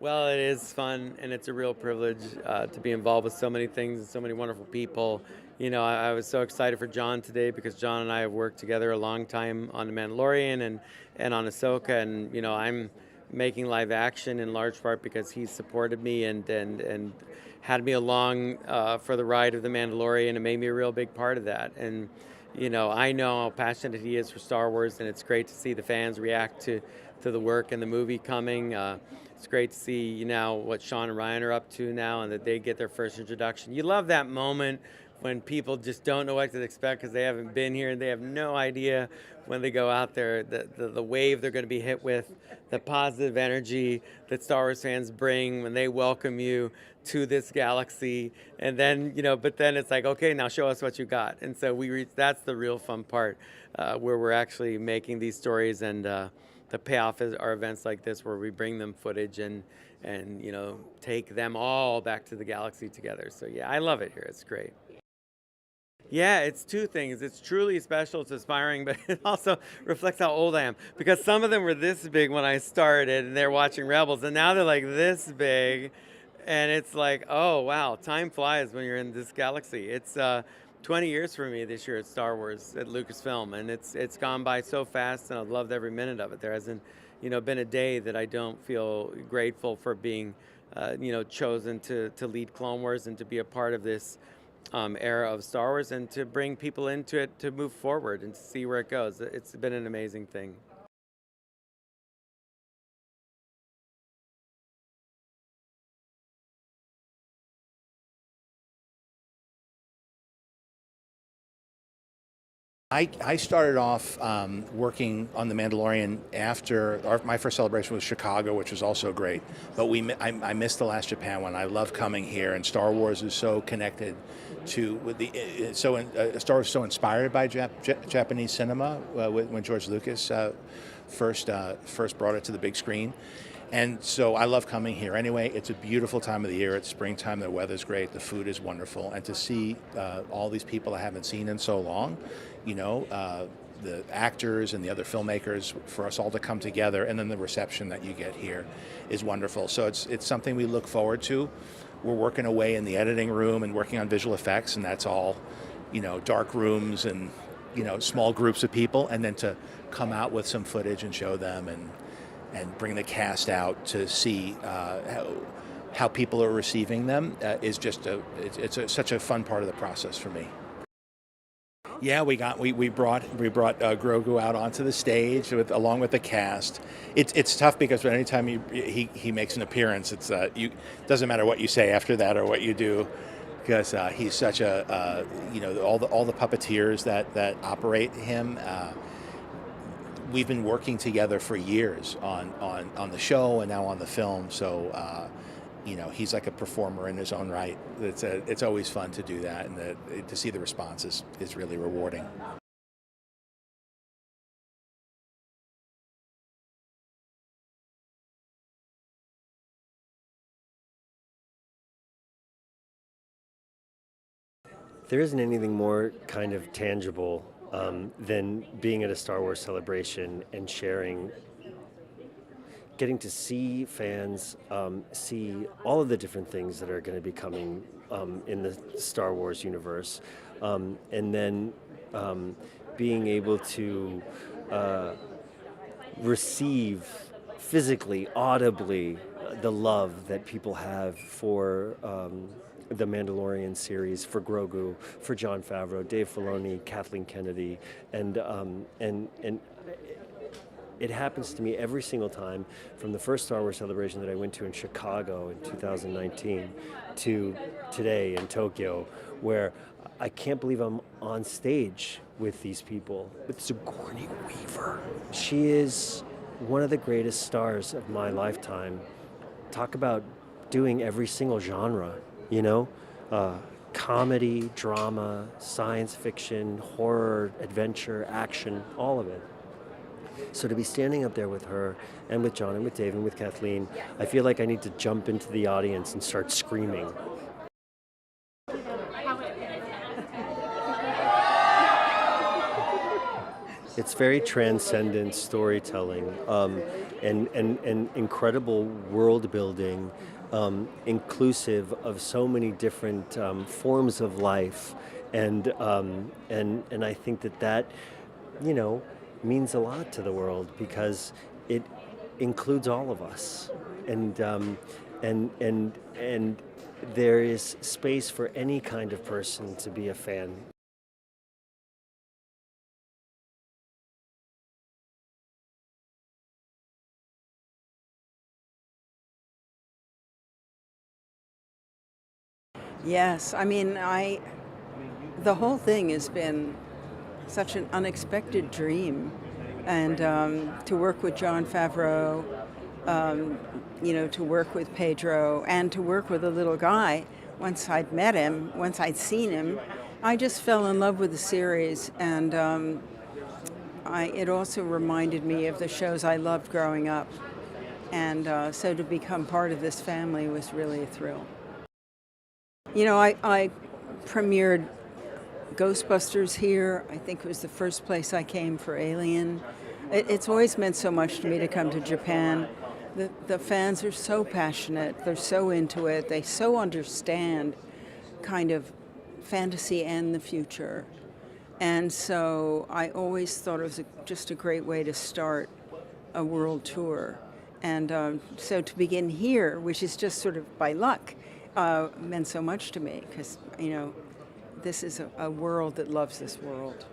Well, it is fun, and it's a real privilege to be involved with so many things and so many wonderful people. I was so excited for John today because John and I have worked together a long time on The Mandalorian and on Ahsoka, and I'm making live action in large part because he supported me and had me along for the ride of The Mandalorian and made me a real big part of that. And I know how passionate he is for Star Wars, and it's great to see the fans react to the work and the movie coming. It's great to see now what Sean and Ryan are up to now, and that they get their first introduction. You love that moment when people just don't know what to expect because they haven't been here and they have no idea when they go out there the wave they're going to be hit with, the positive energy that Star Wars fans bring when they welcome you to this galaxy. And then but then it's like, okay, now show us what you got. And so that's the real fun part, where we're actually making these stories, and the payoff are events like this where we bring them footage and take them all back to the galaxy together. So yeah, I love it here. It's great. Yeah, it's two things. It's truly special, it's inspiring, but it also reflects how old I am. Because some of them were this big when I started and they're watching Rebels, and now they're like this big. And it's like, oh wow, time flies when you're in this galaxy. It's 20 years for me this year at Star Wars at Lucasfilm, and it's gone by so fast, and I've loved every minute of it. There hasn't, been a day that I don't feel grateful for being, chosen to lead Clone Wars and to be a part of this era of Star Wars and to bring people into it to move forward and to see where it goes. It's been an amazing thing. I started off working on The Mandalorian after my first celebration was Chicago, which was also great. But I missed the last Japan one. I love coming here, and Star Wars is so connected to with the Star Wars is so inspired by Japanese cinema when George Lucas first brought it to the big screen. And so I love coming here. Anyway, it's a beautiful time of the year. It's springtime. The weather's great. The food is wonderful. And to see all these people I haven't seen in so long, the actors and the other filmmakers, for us all to come together, and then the reception that you get here is wonderful. So it's something we look forward to. We're working away in the editing room and working on visual effects, and that's all, dark rooms and, small groups of people, and then to come out with some footage and show them and bring the cast out to see how people are receiving them is just such a fun part of the process for me. Yeah, we brought Grogu out onto the stage along with the cast. It's tough because anytime he makes an appearance, it's doesn't matter what you say after that or what you do, because he's such a all the puppeteers that operate him. We've been working together for years on the show and now on the film. So he's like a performer in his own right. It's always fun to do that, and to see the response is really rewarding. There isn't anything more kind of tangible than being at a Star Wars celebration and sharing, getting to see fans see all of the different things that are going to be coming in the Star Wars universe, and then being able to receive physically, audibly, the love that people have for the Mandalorian series, for Grogu, for Jon Favreau, Dave Filoni, Kathleen Kennedy, and it happens to me every single time, from the first Star Wars celebration that I went to in Chicago in 2019 to today in Tokyo, where I can't believe I'm on stage with these people. With Sigourney Weaver. She is one of the greatest stars of my lifetime. Talk about doing every single genre, comedy, drama, science fiction, horror, adventure, action, all of it. So to be standing up there with her and with John and with Dave and with Kathleen, I feel like I need to jump into the audience and start screaming. It's very transcendent storytelling. and incredible world building, inclusive of so many different forms of life, and I think that you know means a lot to the world because it includes all of us, and there is space for any kind of person to be a fan. Yes, I mean, the whole thing has been such an unexpected dream, and to work with Jon Favreau, to work with Pedro, and to work with a little guy. Once I'd met him, once I'd seen him, I just fell in love with the series, and it also reminded me of the shows I loved growing up, and so to become part of this family was really a thrill. I premiered Ghostbusters here. I think it was the first place I came for Alien. It's always meant so much to me to come to Japan. The fans are so passionate. They're so into it. They so understand kind of fantasy and the future. And so I always thought it was just a great way to start a world tour. And so to begin here, which is just sort of by luck, meant so much to me because, this is a world that loves this world.